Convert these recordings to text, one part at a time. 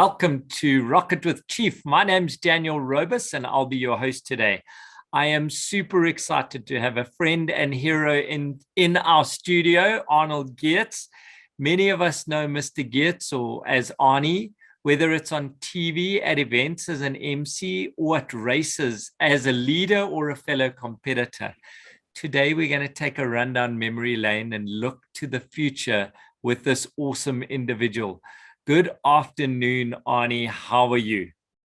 Welcome to Rocket with Chief. My name's Daniel Robus, and I'll be your host today. I am super excited to have a friend and hero in our studio, Arnold Geerdts. Many of us know Mr. Geerdts or as Arnie, whether it's on TV, at events as an MC, or at races as a leader or a fellow competitor. Today, we're going to take a run down memory lane and look to the future with this awesome individual. Good afternoon, Arnie. How are you?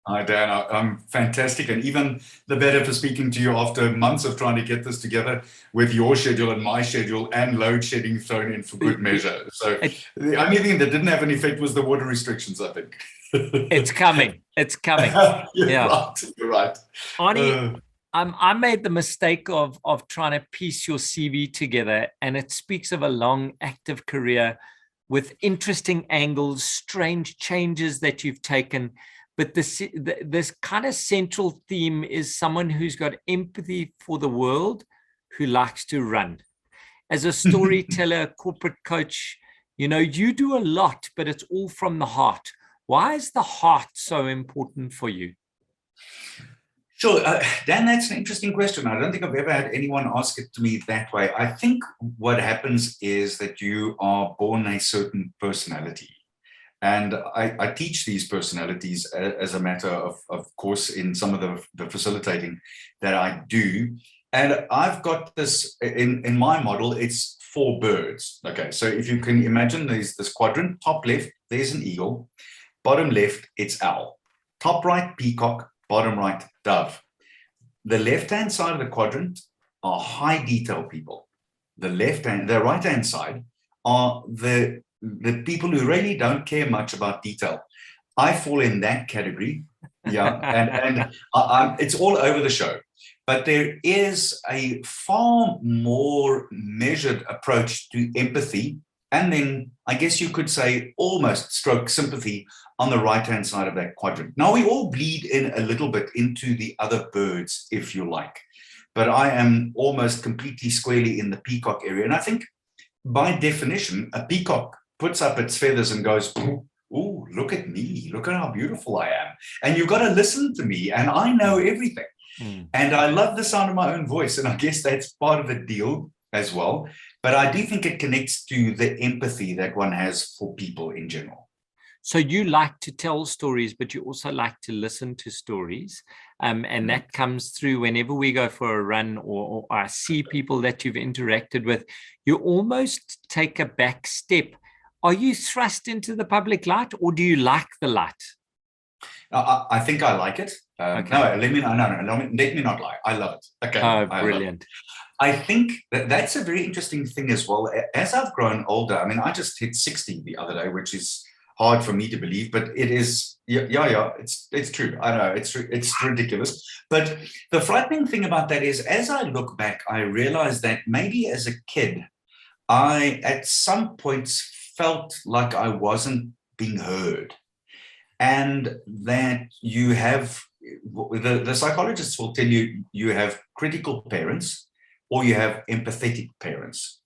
Hi, Dan. I'm fantastic, and even the better for speaking to you after months of trying to get this together with your schedule and my schedule and load shedding thrown in for good measure. So the only thing that didn't have an effect was the water restrictions, I think. It's coming. It's coming. You're right. Arnie, I made the mistake of trying to piece your CV together, and it speaks of a long, active career with interesting angles, strange changes that you've taken. But this kind of central theme is someone who's got empathy for the world, who likes to run. As a storyteller, corporate coach, you do a lot, but it's all from the heart. Why is the heart so important for you? Sure, Dan, that's an interesting question. I don't think I've ever had anyone ask it to me that way. I think what happens is that you are born a certain personality. And I teach these personalities as a matter of course, in some of the facilitating that I do. And I've got this, in my model, it's 4 birds. Okay, so if you can imagine, there's this quadrant, top left, there's an eagle. Bottom left, it's owl. Top right, peacock. Bottom right, dove. The left-hand side of the quadrant are high detail people. The right-hand side are the people who really don't care much about detail. I fall in that category, and it's all over the show. But there is a far more measured approach to empathy, and then I guess you could say almost stroke sympathy on the right-hand side of that quadrant. Now, we all bleed in a little bit into the other birds, if you like, but I am almost completely squarely in the peacock area. And I think by definition, a peacock puts up its feathers and goes, "Ooh, look at me, look at how beautiful I am. And you've got to listen to me, and I know everything." And I love the sound of my own voice, and I guess that's part of the deal as well. But I do think it connects to the empathy that one has for people in general. So you like to tell stories, but you also like to listen to stories. And that comes through whenever we go for a run or I see people that you've interacted with. You almost take a back step. Are you thrust into the public light, or do you like the light? I think I like it. Okay. No, let me not lie. I love it. Okay. Oh, brilliant. I think that's a very interesting thing as well. As I've grown older, I mean, I just hit 60 the other day, which is hard for me to believe, but it is, it's true. I know, it's ridiculous. But the frightening thing about that is, as I look back, I realize that maybe as a kid, I, at some points, felt like I wasn't being heard. And that you have, the psychologists will tell you, you have critical parents, or you have empathetic parents.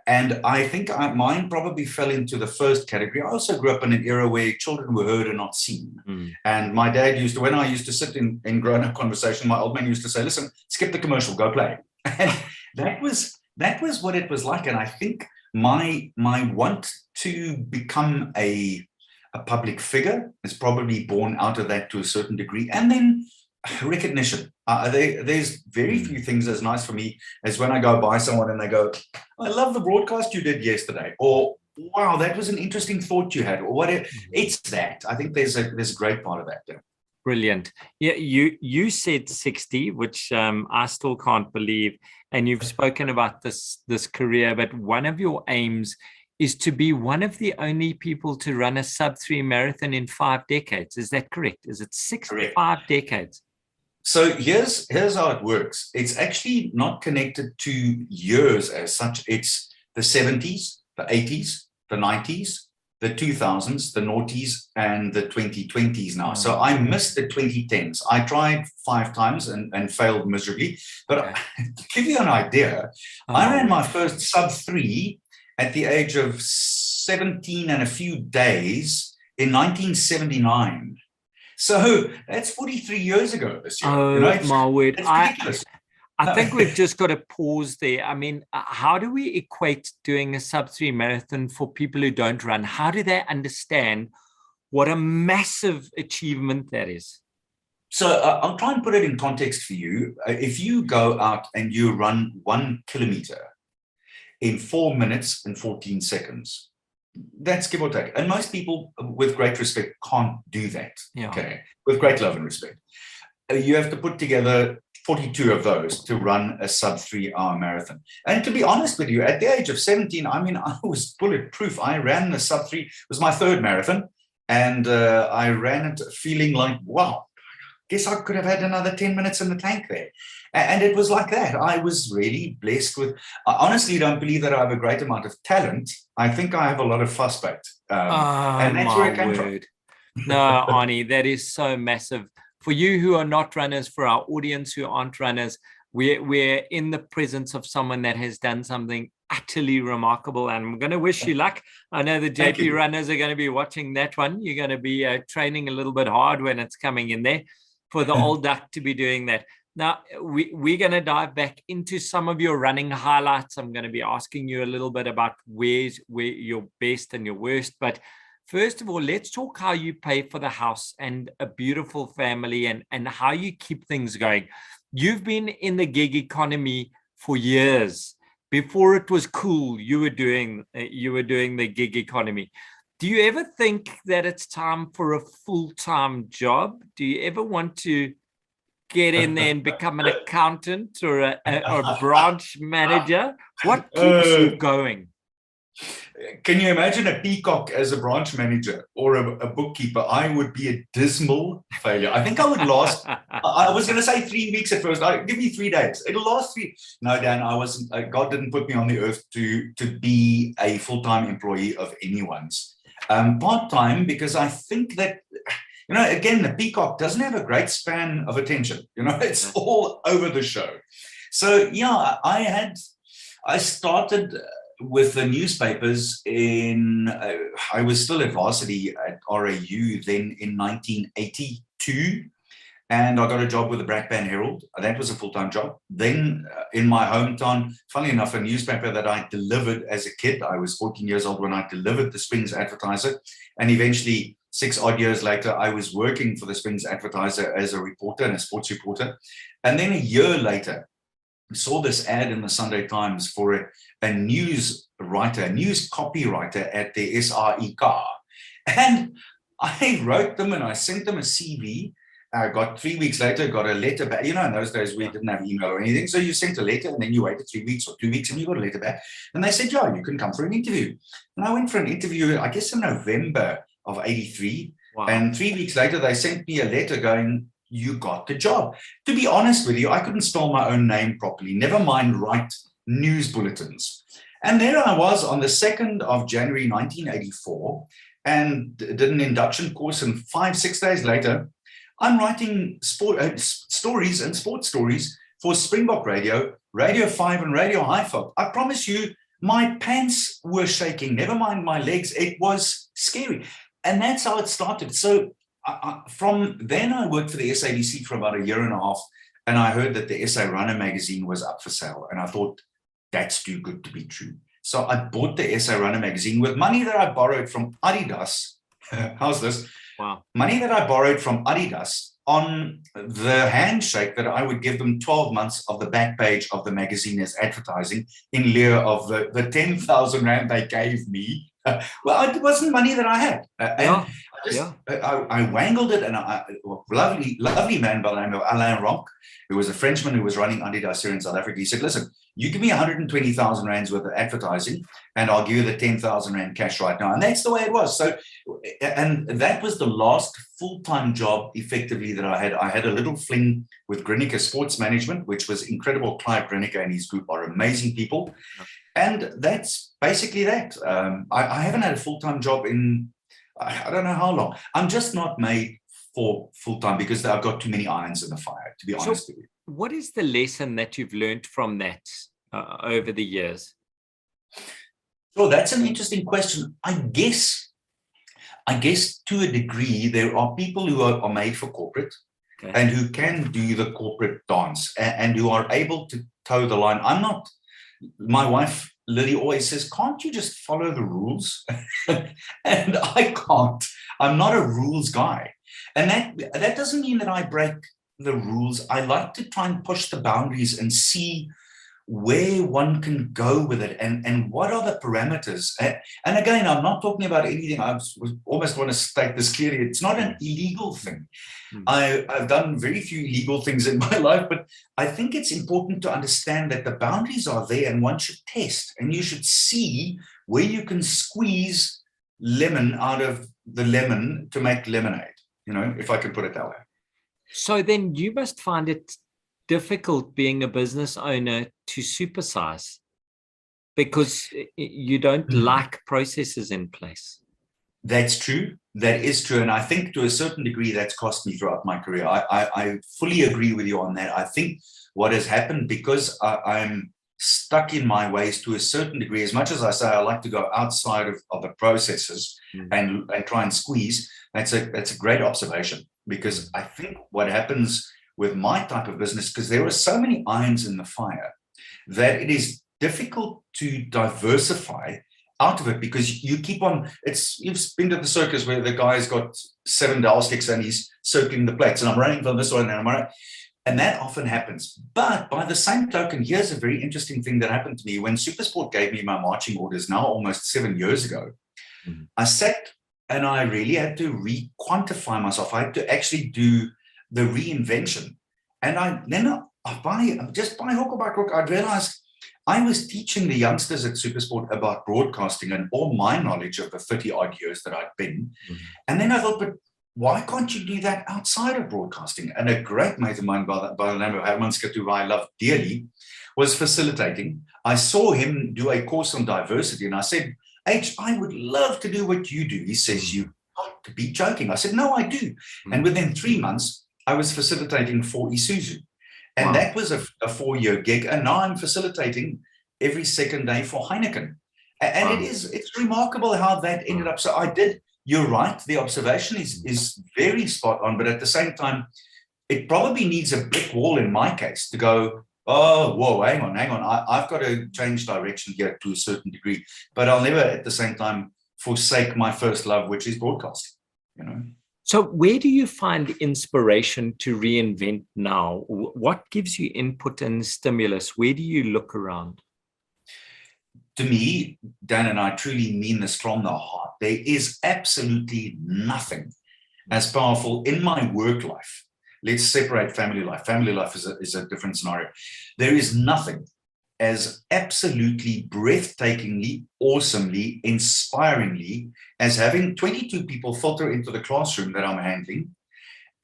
And I think mine probably fell into the first category. I also grew up in an era where children were heard and not seen. And my dad used to, when I used to sit in grown-up conversation, my old man used to say, "Listen, skip the commercial, go play." And that was what it was like. And I think my want to become a public figure is probably born out of that to a certain degree. And then recognition. There's very few things as nice for me as when I go by someone and they go, "I love the broadcast you did yesterday," or "Wow, that was an interesting thought you had," or whatever. It's that. I think there's a great part of that there. Brilliant. Yeah, you said 60, which I still can't believe. And you've spoken about this career, but one of your aims is to be one of the only people to run a sub-3 marathon in 5 decades. Is that correct? Is it 65 decades? So here's how it works. It's actually not connected to years as such. It's the 70s, the 80s, the 90s, the 2000s, the noughties, and the 2020s now. So I missed the 2010s. I tried 5 times and failed miserably. But to give you an idea, I ran my first sub-3 at the age of 17 and a few days in 1979. So that's 43 years ago this year. Oh, my word. It's ridiculous. I think we've just got to pause there. I mean, how do we equate doing a sub-3 marathon for people who don't run? How do they understand what a massive achievement that is? So I'll try and put it in context for you. If you go out and you run 1 kilometer in 4 minutes and 14 seconds, that's give or take. And most people, with great respect, can't do that. Yeah. Okay, with great love and respect. You have to put together 42 of those to run a sub-3 hour marathon. And to be honest with you, at the age of 17, I mean, I was bulletproof. I ran the sub-3, it was my 3rd marathon. And I ran it feeling like, wow, guess I could have had another 10 minutes in the tank there. And it was like that. I was really blessed with, I honestly don't believe that I have a great amount of talent. I think I have a lot of fussbait. And that's where it came from. No, Arnie, that is so massive. For you who are not runners, for our audience who aren't runners, we're in the presence of someone that has done something utterly remarkable, and I'm going to wish you luck. I know the JP runners are going to be watching that one. You're going to be training a little bit hard when it's coming in there for the old duck to be doing that. Now, we're going to dive back into some of your running highlights. I'm going to be asking you a little bit about where your best and your worst, but first of all, let's talk how you pay for the house and a beautiful family, and how you keep things going. You've been in the gig economy for years. Before it was cool, you were doing the gig economy. Do you ever think that it's time for a full-time job? Do you ever want to get in there and become an accountant or a branch manager? What keeps you going? Can you imagine a peacock as a branch manager or a bookkeeper? I would be a dismal failure. I think I would last, I was going to say 3 weeks at first. Give me 3 days. It'll last 3. No, Dan, I wasn't, God didn't put me on the earth to be a full-time employee of anyone's. Part-time, because I think that, you know, again, the peacock doesn't have a great span of attention. You know, it's all over the show. So, yeah, I started with the newspapers I was still at varsity at RAU then in 1982, and I got a job with the Brakpan Herald. That was a full-time job. Then in my hometown, funnily enough, a newspaper that I delivered as a kid. I was 14 years old when I delivered the Springs Advertiser, and eventually 6 odd years later, I was working for the Springs Advertiser as a reporter and a sports reporter. And then a year later, saw this ad in the Sunday Times for a news writer, a news copywriter at the SREK. And I wrote them and I sent them a CV. I got 3 weeks later, got a letter back. You know, in those days we didn't have email or anything. So you sent a letter and then you waited 3 weeks or 2 weeks and you got a letter back. And they said, yeah, you can come for an interview. And I went for an interview, I guess in November of 83. Wow. And 3 weeks later, they sent me a letter going, you got the job. To be honest with you, I couldn't spell my own name properly, never mind write news bulletins. And there I was on the 2nd of January, 1984, and did an induction course, and 5-6 days later, I'm writing stories and sports stories for Springbok Radio, Radio 5 and Radio Highveld. I promise you, my pants were shaking, never mind my legs. It was scary. And that's how it started. So from then, I worked for the SABC for about 1.5 years, and I heard that the SA Runner magazine was up for sale. And I thought, that's too good to be true. So I bought the SA Runner magazine with money that I borrowed from Adidas. How's this? Wow. Money that I borrowed from Adidas on the handshake that I would give them 12 months of the back page of the magazine as advertising in lieu of the 10,000 Rand they gave me. Well, it wasn't money that I had. I wangled it, and a lovely man by the name of Alain Ronk, who was a Frenchman who was running Adidas here in South Africa. He said, listen, you give me 120,000 Rands worth of advertising, and I'll give you the 10,000 Rand cash right now. And that's the way it was. So, and that was the last full-time job, effectively, that I had. I had a little fling with Grinnicker Sports Management, which was incredible. Clive Grinnicker and his group are amazing people. And that's basically that. I haven't had a full-time job in, I don't know how long. I'm just not made for full-time because I've got too many irons in the fire, to be honest with you. What is the lesson that you've learned from that over the years? So that's an interesting question. I guess I guess to a degree, there are people who are made for corporate, okay, and who can do the corporate dance and who are able to toe the line. I'm not, my wife, Lily, always says, can't you just follow the rules? And I can't. I'm not a rules guy. And that doesn't mean that I break the rules. I like to try and push the boundaries and see where one can go with it and what are the parameters. And again, I'm not talking about anything. I almost want to state this clearly. It's not an illegal thing. I've done very few illegal things in my life, but I think it's important to understand that the boundaries are there and one should test and you should see where you can squeeze lemon out of the lemon to make lemonade, if I can put it that way. So then you must find it difficult being a business owner to supersize because you don't like processes in place. That's true. That is true. And I think to a certain degree, that's cost me throughout my career. I fully agree with you on that. I think what has happened, because I'm stuck in my ways to a certain degree, as much as I say I like to go outside of the processes and try and squeeze, that's a great observation, because I think what happens with my type of business, because there are so many irons in the fire, that it is difficult to diversify out of it, because you keep on, you've been to the circus where the guy's got 7 dowel sticks and he's circling the plates and I'm running from this one and that often happens. But by the same token, here's a very interesting thing that happened to me when Supersport gave me my marching orders now almost 7 years ago. I sat and I really had to re-quantify myself. I had to actually do the reinvention. And just by hook or by crook, I realized I was teaching the youngsters at Supersport about broadcasting and all my knowledge of the 30 odd years that I'd been. And then I thought, but why can't you do that outside of broadcasting? And a great mate of mine by the name of Herman Skatu, who I love dearly, was facilitating. I saw him do a course on diversity and I said, H, I would love to do what you do. He says, you got to be joking. I said, no, I do. And within 3 months, I was facilitating for Isuzu. And that was a 4-year gig. And now I'm facilitating every second day for Heineken. And it's remarkable how that ended up. So you're right. The observation is very spot on. But at the same time, it probably needs a brick wall in my case to go, oh, whoa, hang on. I've got to change direction here to a certain degree. But I'll never at the same time forsake my first love, which is broadcasting, So where do you find inspiration to reinvent now? What gives you input and stimulus? Where do you look around? To me, Dan, and I truly mean this from the heart, there is absolutely nothing as powerful in my work life. Let's separate family life. Family life is a different scenario. There is nothing as absolutely breathtakingly, awesomely, inspiringly as having 22 people filter into the classroom that I'm handling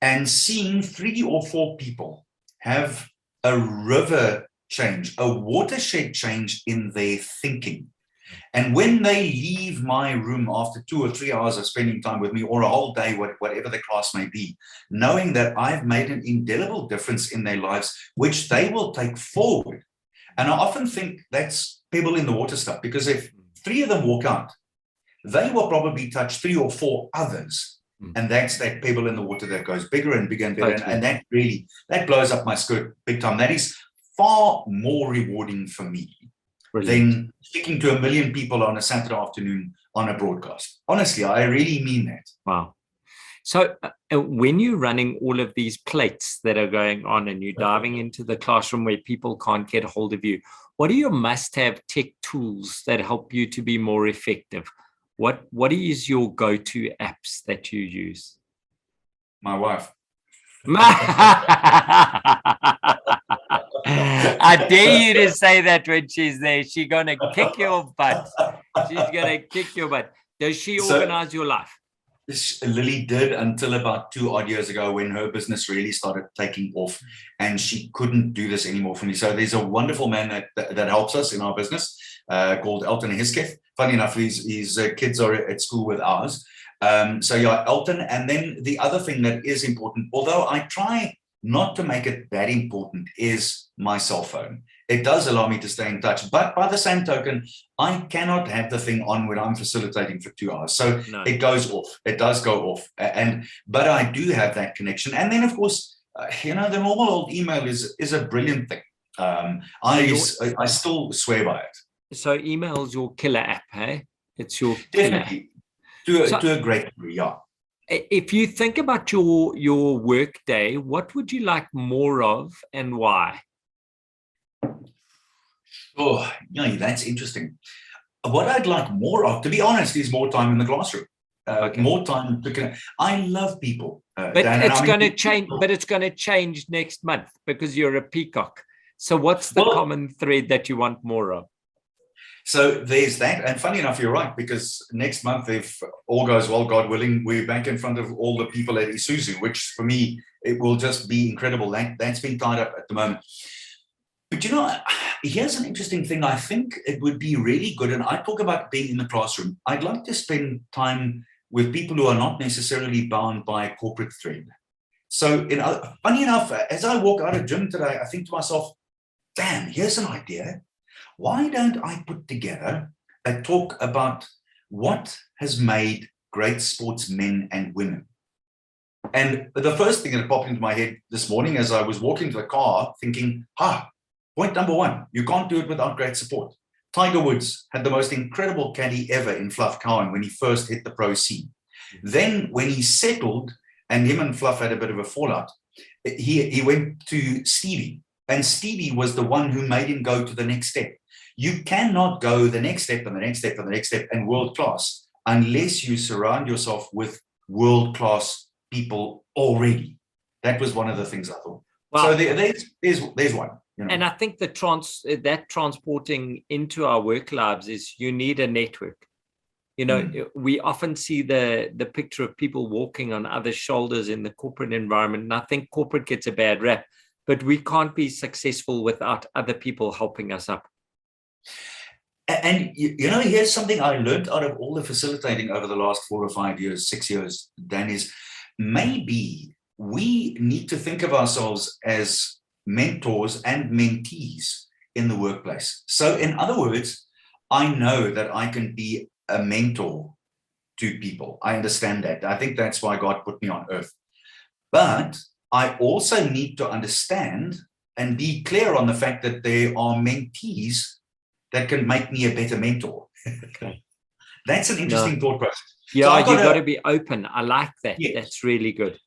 and seeing 3 or 4 people have a river change, a watershed change in their thinking. And when they leave my room after 2 or 3 hours of spending time with me, or a whole day, whatever the class may be, knowing that I've made an indelible difference in their lives, which they will take forward. And I often think that's pebble in the water stuff, because if 3 of them walk out, they will probably touch 3 or 4 others. And that's that pebble in the water that goes bigger and bigger and bigger. Okay. And that blows up my skirt big time. That is far more rewarding for me than speaking to 1 million people on a Saturday afternoon on a broadcast. Honestly, I really mean that. Wow. So when you're running all of these plates that are going on and you're diving into the classroom where people can't get hold of you, what are your must-have tech tools that help you to be more effective? What is your go-to apps that you use? My wife. I dare you to say that when she's there. She's going to kick your butt. She's going to kick your butt. Does she organize your life? Lily did until about 2 odd years ago when her business really started taking off and she couldn't do this anymore for me. So there's a wonderful man that helps us in our business called Elton Hisketh. Funny enough, his kids are at school with ours. So yeah, Elton. And then the other thing that is important, although I try not to make it that important, is my cell phone. It does allow me to stay in touch, but by the same token, I cannot have the thing on when I'm facilitating for 2 hours. So it goes off. It does go off. But I do have that connection. And then, of course, the normal old email is a brilliant thing. I still swear by it. So email is your killer app, hey? It's your definitely to a great degree, yeah. If you think about your work day, what would you like more of and why? Oh, yeah, that's interesting. What I'd like more of, to be honest, is more time in the classroom. More time to connect. I love people. But it's going to change. But it's going to change next month because you're a peacock. So what's the common thread that you want more of? So there's that. And funny enough, you're right, because next month, if all goes well, God willing, we're back in front of all the people at Isuzu, which for me, it will just be incredible. That's been tied up at the moment. But here's an interesting thing. I think it would be really good, and I talk about being in the classroom. I'd like to spend time with people who are not necessarily bound by a corporate thread. So, funny enough, as I walk out of gym today, I think to myself, damn, here's an idea. Why don't I put together a talk about what has made great sportsmen and women? And the first thing that popped into my head this morning as I was walking to the car thinking, point number one, you can't do it without great support. Tiger Woods had the most incredible caddy ever in Fluff Cowan when he first hit the pro scene. Then when he settled and him and Fluff had a bit of a fallout, he went to Stevie. And Stevie was the one who made him go to the next step. You cannot go the next step and the next step and the next step and world class unless you surround yourself with world class people already. That was one of the things I thought. Wow. So there's one. And I think that transporting into our work lives is you need a network. We often see the picture of people walking on other shoulders in the corporate environment. And I think corporate gets a bad rap, but we can't be successful without other people helping us up. And here's something I learned out of all the facilitating over the last 4 or 5 years, 6 years, Dan, is maybe we need to think of ourselves as mentors and mentees in the workplace. So in other words, I know that I can be a mentor to people. I understand that. I think that's why God put me on earth. But I also need to understand and be clear on the fact that there are mentees that can make me a better mentor. Okay. That's an interesting thought process. Yeah, so you've got to be open. I like that. Yes. That's really good.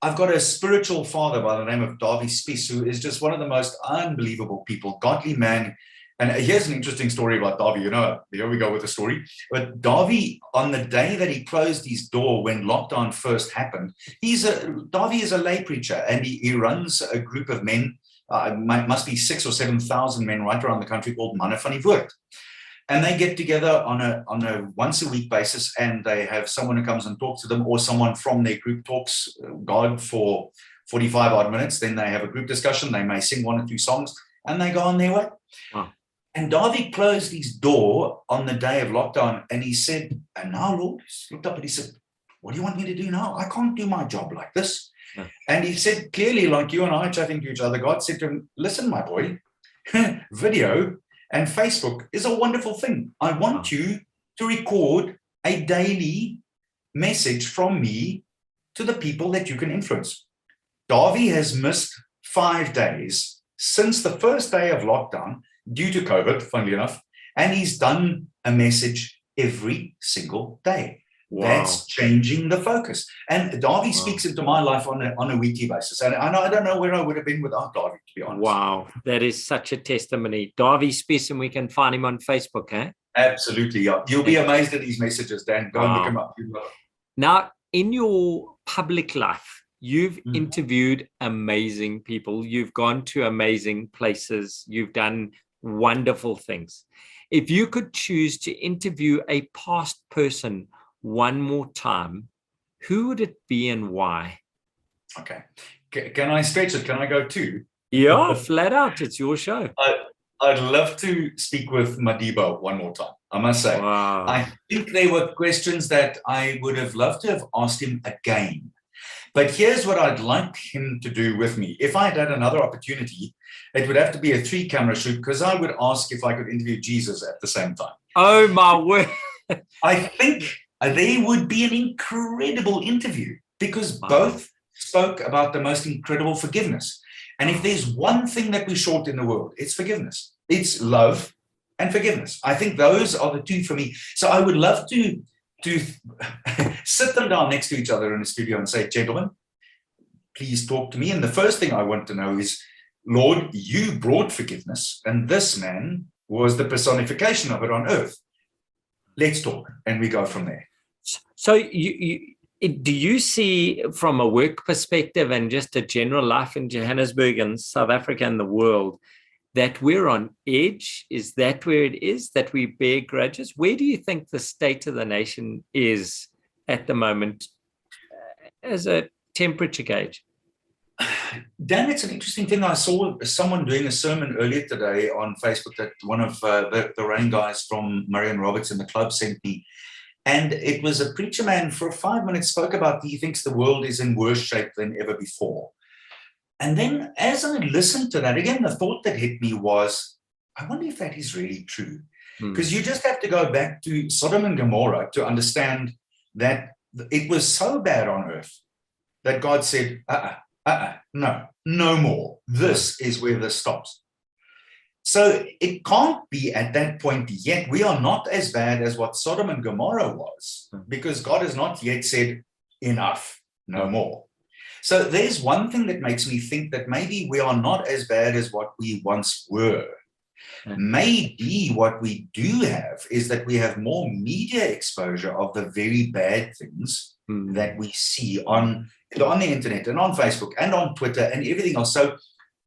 I've got a spiritual father by the name of Davy Spies, who is just one of the most unbelievable people, godly man. And here's an interesting story about Davy. Here we go with the story. But Davy, on the day that he closed his door when lockdown first happened, Davy is a lay preacher, and he runs a group of men, must be 6,000 or 7,000 men right around the country, called Manne van die Woord. And they get together on a once a week basis, and they have someone who comes and talks to them, or someone from their group talks God for 45 odd minutes. Then they have a group discussion. They may sing 1 or 2 songs, and they go on their way. Wow. And Davy closed his door on the day of lockdown, and he said, and now, Lord, he looked up and he said, what do you want me to do now? I can't do my job like this. Yeah. And he said clearly, like you and I chatting to each other, God said to him, listen, my boy, video and Facebook is a wonderful thing. I want you to record a daily message from me to the people that you can influence. Davy has missed 5 days since the first day of lockdown due to COVID, funnily enough, and he's done a message every single day. Wow. That's changing the focus. And Davy speaks into my life on a weekly basis. And I don't know where I would have been without Davy, to be honest. Wow, that is such a testimony. Davy Spies, and we can find him on Facebook, eh? Absolutely, yeah. You'll be amazed at these messages, Dan. Go and look him up. Now, in your public life, you've interviewed amazing people. You've gone to amazing places. You've done wonderful things. If you could choose to interview a past person one more time, who would it be and why? Okay. Can I stretch it? Can I go 2? Yeah, flat out. It's your show. I'd love to speak with Madiba one more time, I must say. Wow. I think there were questions that I would have loved to have asked him again. But here's what I'd like him to do with me. If I had another opportunity, it would have to be a 3-camera shoot, because I would ask if I could interview Jesus at the same time. Oh, my word. I think they would be an incredible interview, because both spoke about the most incredible forgiveness. And if there's one thing that we're short in the world, it's forgiveness. It's love and forgiveness. I think those are the two for me. So I would love to sit them down next to each other in a studio and say, gentlemen, please talk to me. And the first thing I want to know is, Lord, you brought forgiveness, and this man was the personification of it on earth. Let's talk. And we go from there. So do you see, from a work perspective and just a general life in Johannesburg and South Africa and the world, that we're on edge? Is that where it is, that we bear grudges? Where do you think the state of the nation is at the moment as a temperature gauge? Dan, it's an interesting thing. I saw someone doing a sermon earlier today on Facebook that one of the running guys from Murray and Roberts in the club sent me. And it was a preacher man for 5 minutes spoke about he thinks the world is in worse shape than ever before. And then as I listened to that, again, the thought that hit me was, I wonder if that is really true. Because you just have to go back to Sodom and Gomorrah to understand that it was so bad on earth that God said, no more. This is where this stops. So it can't be at that point yet. We are not as bad as what Sodom and Gomorrah was, because God has not yet said, enough, no more. So there's one thing that makes me think that maybe we are not as bad as what we once were. Maybe what we do have is that we have more media exposure of the very bad things that we see on the internet and on Facebook and on Twitter and everything else. So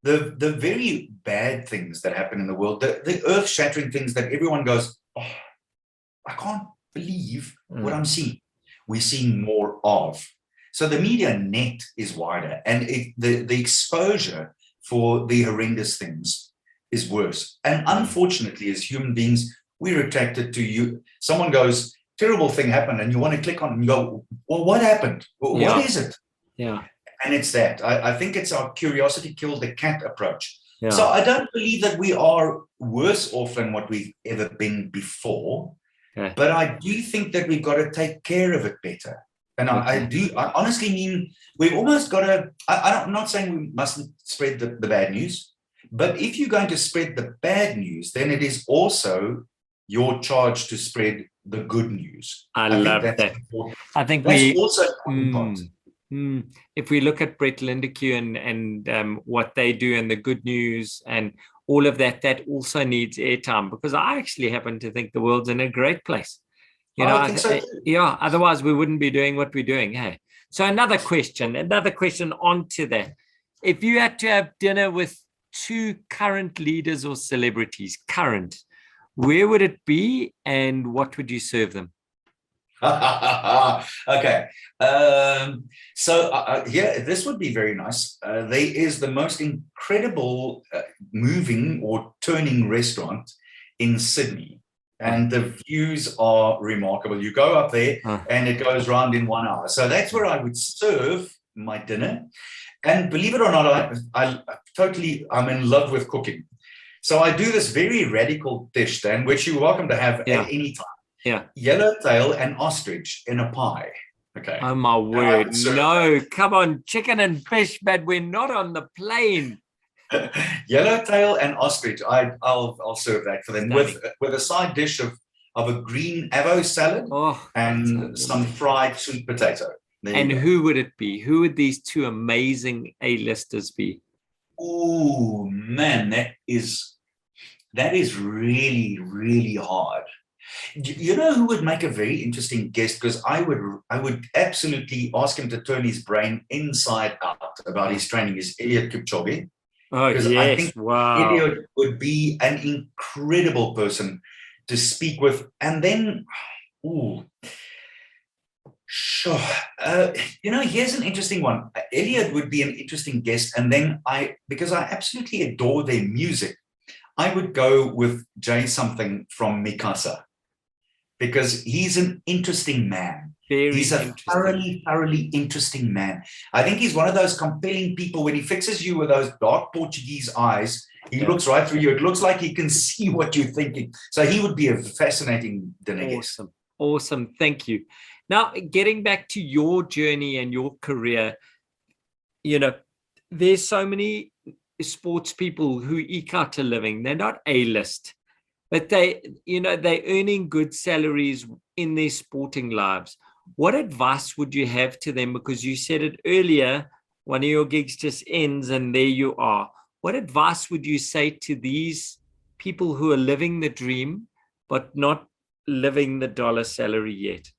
the very bad things that happen in the world, the earth-shattering things that everyone goes, oh, I can't believe what I'm seeing. We're seeing more of. So the media net is wider, and the exposure for the horrendous things is worse. And unfortunately, as human beings, we're attracted to you. Someone goes, terrible thing happened, and you want to click on it and you go, well, what happened? What is it? Yeah. And it's that. I think it's our curiosity killed the cat approach. Yeah. So I don't believe that we are worse off than what we've ever been before. Okay. But I do think that we've got to take care of it better. And I honestly mean, we've almost got to, I'm not saying we mustn't spread the bad news, but if you're going to spread the bad news, then it is also your charge to spread the good news. I love that. Important. I think that's also important. If we look at Brett Lindeque and what they do and the good news and all of that, that also needs airtime, because I actually happen to think the world's in a great place. You know, I think so. Yeah, otherwise we wouldn't be doing what we're doing. Hey, so another question onto that. If you had to have dinner with 2 current leaders or celebrities, where would it be and what would you serve them? Okay. This would be very nice. There is the most incredible moving or turning restaurant in Sydney. And the views are remarkable. You go up there and it goes round in 1 hour. So that's where I would serve my dinner. And believe it or not, I'm in love with cooking. So I do this very radical dish, Dan, which you're welcome to have at any time. Yeah. Yellowtail and ostrich in a pie. Okay. Oh my word. No, come on, chicken and fish, but we're not on the plane. Yellowtail and ostrich. I'll serve that for them with a side dish of a green avo salad and some fried sweet potato. And who would it be? Who would these 2 amazing A-listers be? Oh man, that is really, really hard. You know who would make a very interesting guest? Because I would absolutely ask him to turn his brain inside out about his training, is Eliud Kipchoge. Oh, yes. I think Eliud would be an incredible person to speak with. And then, sure. Here's an interesting one. Eliud would be an interesting guest. And then because I absolutely adore their music, I would go with Jay something from Mikasa, because he's an interesting man. Very He's a interesting. thoroughly interesting man. I think he's one of those compelling people. When he fixes you with those dark Portuguese eyes, he Yeah. looks right through you. It looks like he can see what you're thinking. So he would be a fascinating dinner guest. Awesome. Awesome. Thank you. Now, getting back to your journey and your career, you know, there's so many sports people who eke out a living. They're not A-list, but they're earning good salaries in their sporting lives. What advice would you have to them? Because you said it earlier, one of your gigs just ends and there you are. What advice would you say to these people who are living the dream, but not living the dollar salary yet?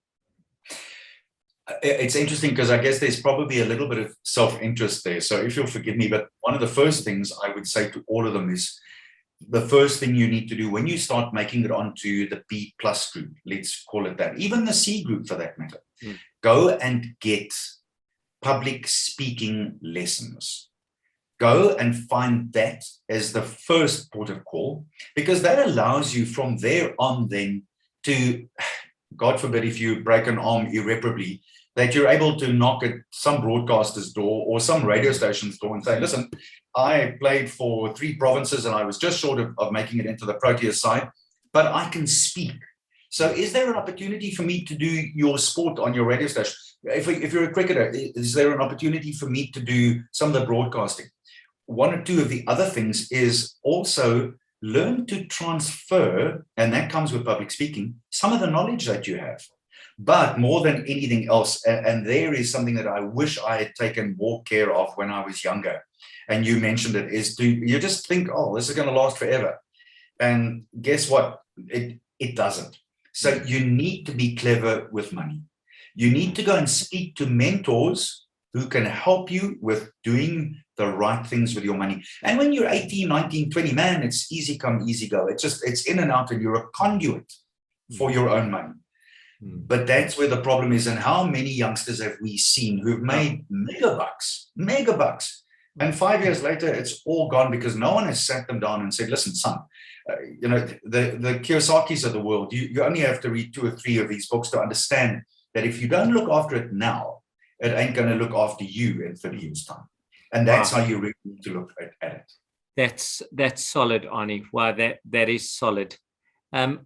It's interesting because I guess there's probably a little bit of self-interest there. So if you'll forgive me, but one of the first things I would say to all of them is the first thing you need to do when you start making it onto the B plus group, let's call it that, even the C group for that matter, go and get public speaking lessons. Go and find that as the first port of call, because that allows you from there on then to, God forbid, if you break an arm irreparably, that you're able to knock at some broadcaster's door or some radio station's door and say, listen, I played for 3 provinces and I was just short of making it into the Proteas side, but I can speak. So is there an opportunity for me to do your sport on your radio station? If you're a cricketer, is there an opportunity for me to do some of the broadcasting? One or two of the other things is also learn to transfer, and that comes with public speaking, some of the knowledge that you have. But more than anything else, and there is something that I wish I had taken more care of when I was younger, and you mentioned it, is you just think, oh, this is going to last forever. And guess what? It doesn't. So you need to be clever with money. You need to go and speak to mentors who can help you with doing the right things with your money. And when you're 18, 19, 20, man, it's easy come, easy go. It's in and out, and you're a conduit for your own money. But that's where the problem is. And how many youngsters have we seen who've made mega bucks, and 5 years later, it's all gone because no one has sat them down and said, listen, son, the Kiyosakis of the world, you only have to read 2 or 3 of these books to understand that if you don't look after it now, it ain't going to look after you in 30 years' time. And that's how you really need to look at it. That's solid, Arnie. Wow, that is solid.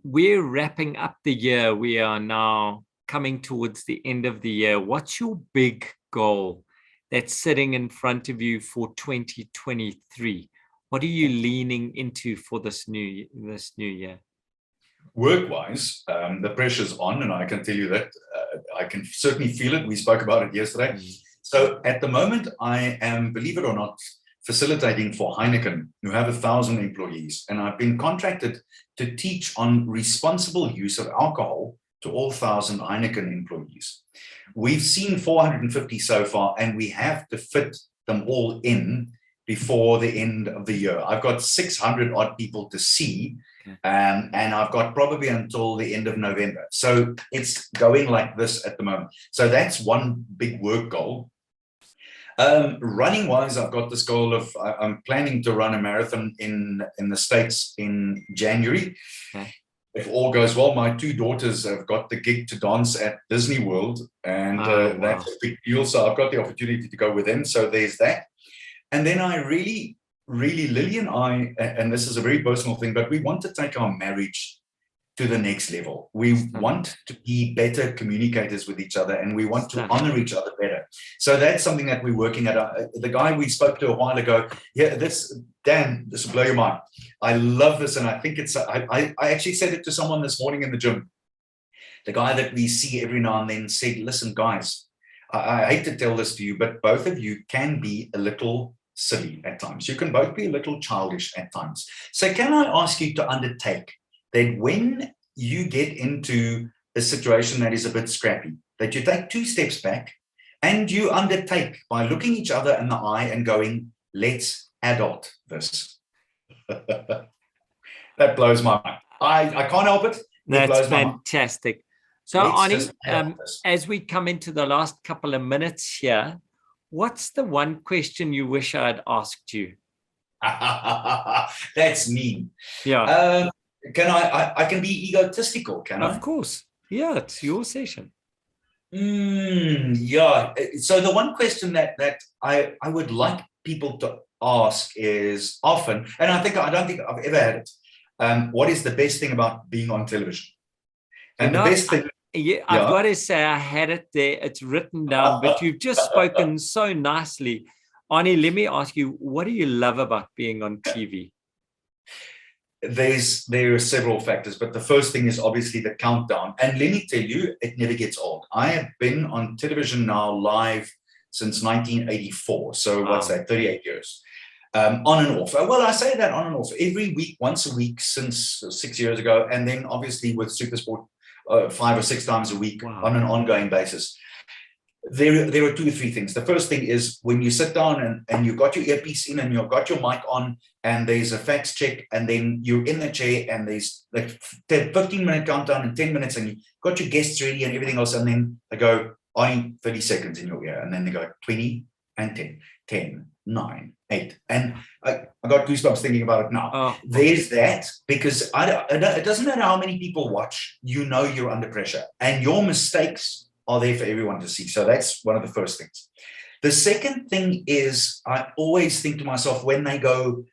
We're wrapping up the year. We are now coming towards the end of the year. What's your big goal that's sitting in front of you for 2023? What are you leaning into for this new year? Work-wise, the pressure's on, and I can tell you that I can certainly feel it. We spoke about it yesterday. So at the moment, I am, believe it or not, facilitating for Heineken, who have 1,000 employees. And I've been contracted to teach on responsible use of alcohol to all 1,000 Heineken employees. We've seen 450 so far, and we have to fit them all in before the end of the year. I've got 600 odd people to see, and I've got probably until the end of November. So it's going like this at the moment. So that's one big work goal. Running wise, I've got this goal of I'm planning to run a marathon in the States in January. If all goes well, my 2 daughters have got the gig to dance at Disney World, and that's a big deal. So I've got the opportunity to go with them. So there's that. And then I really, Lily and I, and this is a very personal thing, but we want to take our marriage to the next level. We want to be better communicators with each other, and we want to honor each other better. So that's something that we're working at. The guy we spoke to a while ago, Dan, this will blow your mind. I love this, and I think I actually said it to someone this morning in the gym. The guy that we see every now and then said, listen, guys, I hate to tell this to you, but both of you can be a little silly at times. You can both be a little childish at times. So can I ask you to undertake that when you get into a situation that is a bit scrappy, that you take 2 steps back and you undertake by looking each other in the eye and going, let's adult this. That blows my mind. I can't help it. That's fantastic. So Arnie, as we come into the last couple of minutes here, what's the one question you wish I'd asked you? That's mean. Yeah. Can I can be egotistical, can I? Of course. Yeah, it's your session. Yeah. So the one question that I would like people to ask is often, and I don't think I've ever had it. What is the best thing about being on television? You And the know, best thing, yeah, I've yeah. got to say I had it there. It's written down, but you've just spoken so nicely. Arnie, let me ask you, what do you love about being on TV? There are several factors, but the first thing is obviously the countdown. And let me tell you, it never gets old. I have been on television now live since 1984. So what's that? 38 years. On and off. Well, I say that on and off every week, once a week since 6 years ago, and then obviously with SuperSport 5 or 6 times a week on an ongoing basis. There are 2 or 3 things. The first thing is when you sit down and you've got your earpiece in and you've got your mic on and there's a fax check and then you're in the chair and there's like 15-minute countdown in 10 minutes and you've got your guests ready and everything else, and then they go, Arnie, 30 seconds in your ear, and then they go 20 and 10, 10, 9, 8. And I got goosebumps thinking about it now. Oh. There's that, because it doesn't matter how many people watch, you know you're under pressure and your mistakes are there for everyone to see. So that's one of the first things. The second thing is I always think to myself when they go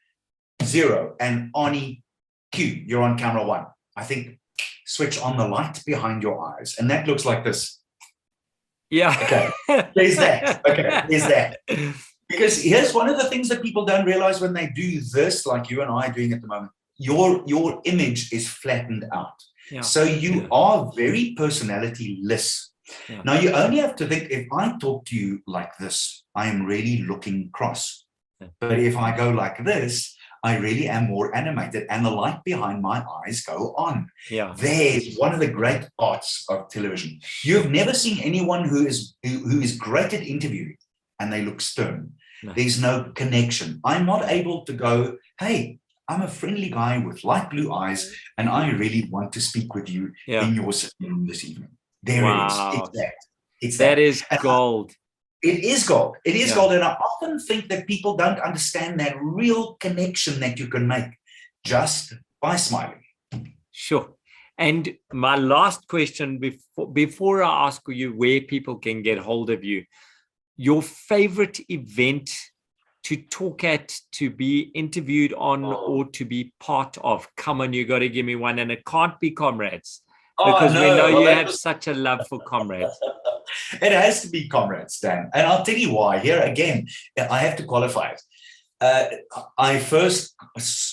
0 and Arnie, cue, you're on camera 1. I think switch on the light behind your eyes. And that looks like this. Yeah. Okay, there's that. Okay, there's that. Because here's one of the things that people don't realize when they do this, like you and I are doing at the moment, your image is flattened out. Yeah. So you are very personality-less. Yeah. Now, you only have to think, if I talk to you like this, I am really looking cross. Yeah. But if I go like this, I really am more animated and the light behind my eyes go on. Yeah. There's one of the great parts of television. You've never seen anyone who is great at interviewing and they look stern. No. There's no connection. I'm not able to go, hey, I'm a friendly guy with light blue eyes and I really want to speak with you in your sitting room this evening. There it is. It's that. It's that. That is gold. It is gold. It is gold. And I often think that people don't understand that real connection that you can make just by smiling. Sure. And my last question before I ask you where people can get hold of you, your favorite event to talk at, to be interviewed on, or to be part of? Come on, you got to give me one, and it can't be Comrades. Because we know you have such a love for Comrades. It has to be Comrades, Dan. And I'll tell you why. Here again, I have to qualify it. I first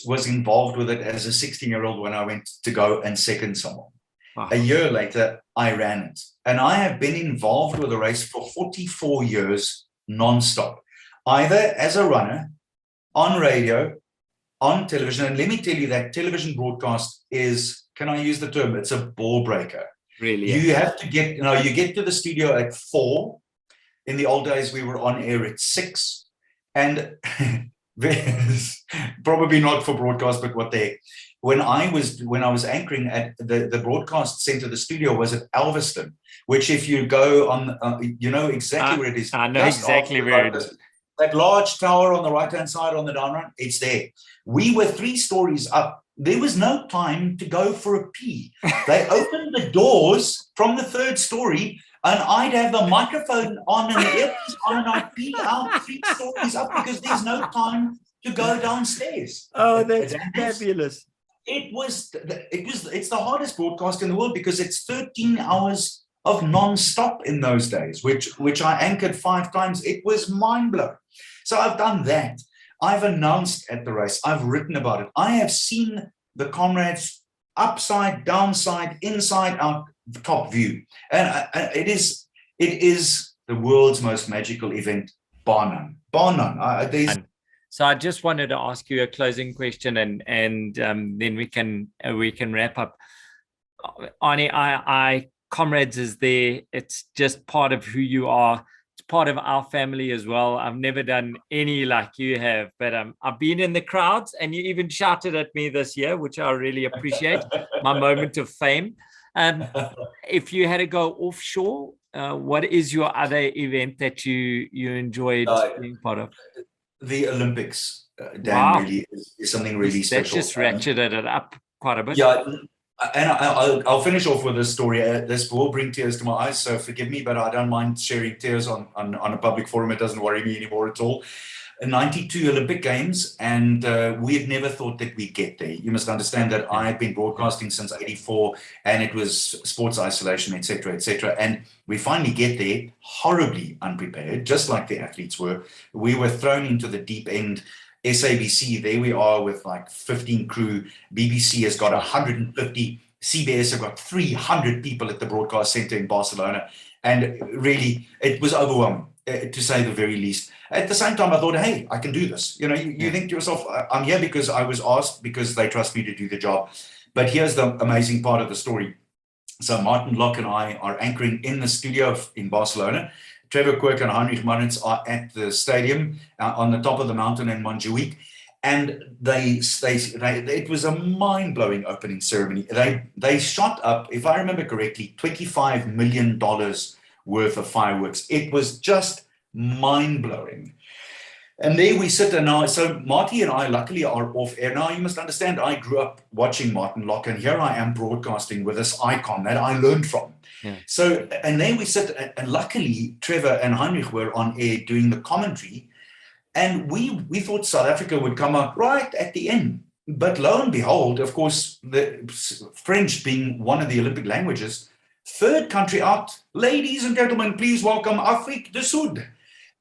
was involved with it as a 16-year-old when I went to go and second someone. Wow. A year later, I ran it. And I have been involved with the race for 44 years non-stop, either as a runner, on radio, on television. And let me tell you that television broadcast is, can I use the term? It's a ball breaker. Really? You have to get, you get to the studio at 4. In the old days, we were on air at 6. And probably not for broadcast, but what they, when I was anchoring at the broadcast center, the studio was at Alveston, which if you go on, you know exactly where it is. I know exactly where it is. That large tower on the right-hand side on the down run, it's there. We were 3 stories up. There was no time to go for a pee. They opened the doors from the 3rd story, and I'd have the microphone on and the earpiece on, and I'd pee out 3 stories up because there's no time to go downstairs. Oh, that's fabulous. It's the hardest broadcast in the world because it's 13 hours of non-stop in those days, which I anchored 5 times. It was mind-blowing. So I've done that. I've announced at the race. I've written about it. I have seen the Comrades upside, downside, inside out, top view. And it is the world's most magical event, bar none. Bar none. So I just wanted to ask you a closing question, and then we can wrap up. Arnie, Comrades is there. It's just part of who you are. It's part of our family as well. I've never done any like you have, but I've been in the crowds, and you even shouted at me this year, which I really appreciate, my moment of fame. If you had to go offshore, what is your other event that you enjoyed being part of? The Olympics, Dan, really is something really special. That just ratcheted it up quite a bit. Yeah, And I'll finish off with this story. This will bring tears to my eyes, so forgive me, but I don't mind sharing tears on a public forum. It doesn't worry me anymore at all. 92 Olympic Games, and we had never thought that we'd get there. You must understand that I've been broadcasting since '84, and it was sports isolation, etc., etc. And we finally get there, horribly unprepared, just like the athletes were. We were thrown into the deep end. SABC, there we are with like 15 crew. BBC has got 150. CBS have got 300 people at the broadcast center in Barcelona. And really, it was overwhelming, to say the very least. At the same time, I thought, hey, I can do this. You know, you think to yourself, I'm here because I was asked, because they trust me to do the job. But here's the amazing part of the story. So Martin Locke and I are anchoring in the studio in Barcelona. Trevor Quirk and Heinrich Manitz are at the stadium on the top of the mountain in Montjuic. And it was a mind-blowing opening ceremony. They shot up, if I remember correctly, $25 million worth of fireworks. It was just mind-blowing. And there we sit, and now, so Marty and I luckily are off air. Now, you must understand, I grew up watching Martin Locke, and here I am broadcasting with this icon that I learned from. Yeah. So, and there we sit, and luckily Trevor and Heinrich were on air doing the commentary, and we thought South Africa would come out right at the end. But lo and behold, of course, the French being one of the Olympic languages, third country out, ladies and gentlemen, please welcome Afrique du Sud.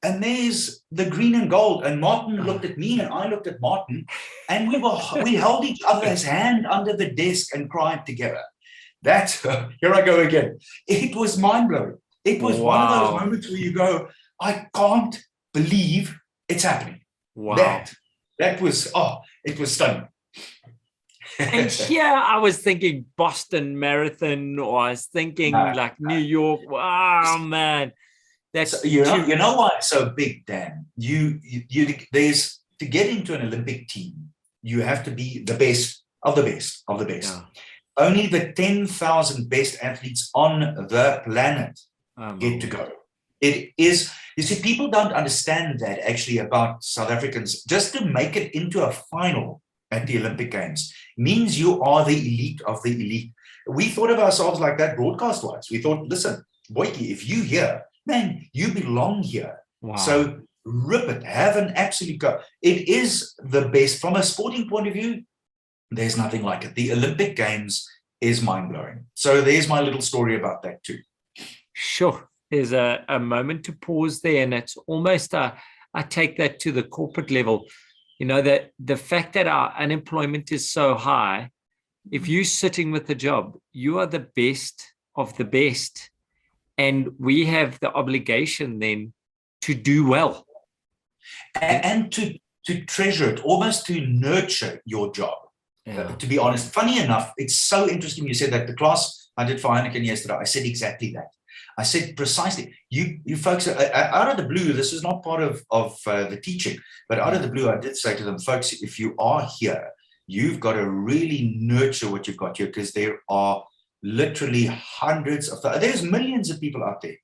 And there's the green and gold. And Martin looked at me and I looked at Martin, and we held each other's hand under the desk and cried together. That's, here I go again. It was mind-blowing. It was one of those moments where you go, I can't believe it's happening. Wow. That was, it was stunning. And here I was thinking Boston Marathon, or I was thinking like New York. Wow, man. That's so, you know why it's so big, Dan? There's, to get into an Olympic team, you have to be the best of the best of the best. Yeah. Only the 10,000 best athletes on the planet get to go. It is, you see, people don't understand that actually about South Africans. Just to make it into a final at the Olympic Games means you are the elite of the elite. We thought of ourselves like that broadcast-wise. We thought, listen, Boyke, if you here, man, you belong here. Wow. So rip it, have an absolute go. It is the best. From a sporting point of view, there's nothing like it. The Olympic Games is mind-blowing. So there's my little story about that too. Sure. There's a moment to pause there, and it's almost, I take that to the corporate level. You know, that the fact that our unemployment is so high, if you're sitting with a job, you are the best of the best. And we have the obligation then to do well. And to treasure it, almost to nurture your job. Yeah. To be honest, funny enough, it's so interesting you said that. The class I did for Heineken yesterday, I said exactly that. I said precisely, you folks, out of the blue, this is not part of the teaching, but out of the blue, I did say to them, folks, if you are here, you've got to really nurture what you've got here, because there are literally hundreds of, there's millions of people out there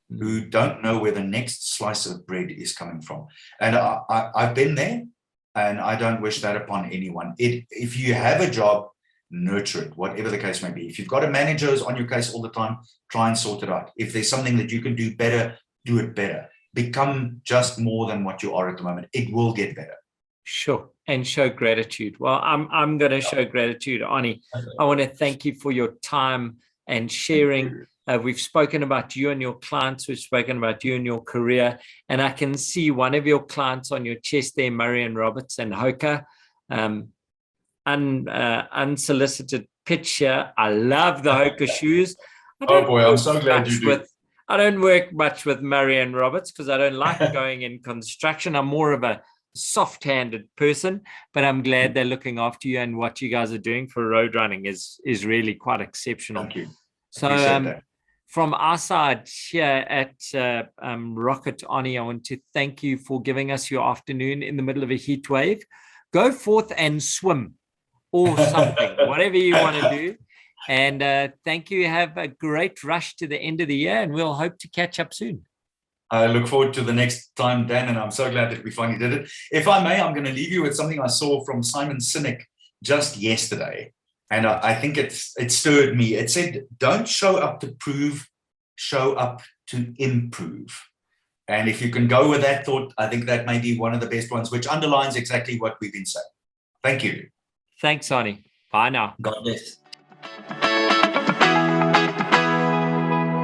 who don't know where the next slice of bread is coming from. And I've been there, and I don't wish that upon anyone. If you have a job, nurture it, whatever the case may be. If you've got a manager who's on your case all the time, try and sort it out. If there's something that you can do better, do it better. Become just more than what you are at the moment. It will get better. Sure. And show gratitude. Well, I'm going to show gratitude, Arnie. I want to thank you for your time and sharing. We've spoken about you and your clients. We've spoken about you and your career. And I can see one of your clients on your chest there, Marion Roberts and Hoka. Unsolicited picture. I love the Hoka shoes. Oh boy, I'm so glad you do. I don't work much with Marion Roberts because I don't like going in construction. I'm more of a soft-handed person, but I'm glad they're looking after you, and what you guys are doing for road running is really quite exceptional. Thank you. So from our side here at Rocket, Arnie, I want to thank you for giving us your afternoon in the middle of a heat wave. Go forth and swim or something, whatever you want to do. And thank you. Have a great rush to the end of the year, and we'll hope to catch up soon. I look forward to the next time, Dan, and I'm so glad that we finally did it. If I may, I'm going to leave you with something I saw from Simon Sinek just yesterday. And I think it stirred me. It said, don't show up to prove, show up to improve. And if you can go with that thought, I think that may be one of the best ones, which underlines exactly what we've been saying. Thank you. Thanks, Arnie. Bye now. God bless.